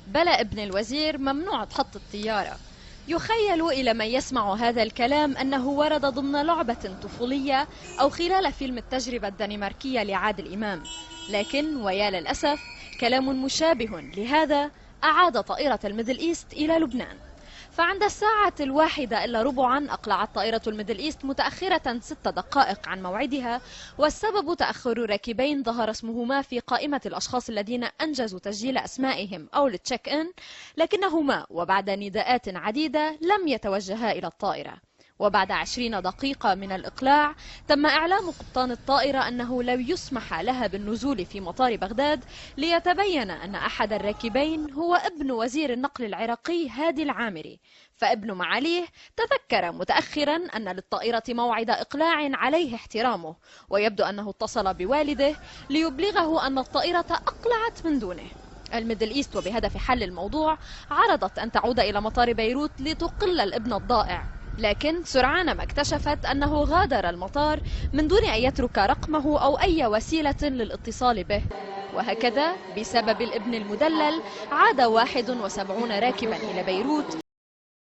بلى ابن الوزير ممنوع تحط الطيارة. يخيل إلى من يسمع هذا الكلام أنه ورد ضمن لعبة طفولية أو خلال فيلم التجربة الدنماركية لعادل إمام، لكن ويا للأسف كلام مشابه لهذا أعاد طائرة الميدل إيست إلى لبنان. فعند الساعة 1:15 أقلعت طائرة الميدل إيست متأخرة 6 دقائق عن موعدها، والسبب تأخر راكبين ظهر اسمهما في قائمة الأشخاص الذين أنجزوا تسجيل أسمائهم أو التشيك إن، لكنهما وبعد نداءات عديدة لم يتوجها إلى الطائرة. وبعد 20 دقيقة من الإقلاع تم إعلام قبطان الطائرة أنه لو يسمح لها بالنزول في مطار بغداد ليتبين أن أحد الراكبين هو ابن وزير النقل العراقي هادي العامري. فابن معاليه تذكر متأخرا أن للطائرة موعد إقلاع عليه احترامه، ويبدو أنه اتصل بوالده ليبلغه أن الطائرة أقلعت من دونه. الميدل إيست وبهدف حل الموضوع عرضت أن تعود إلى مطار بيروت لتقل الابن الضائع، لكن سرعان ما اكتشفت أنه غادر المطار من دون أن يترك رقمه أو أي وسيلة للاتصال به. وهكذا بسبب الابن المدلل عاد 71 راكبا إلى بيروت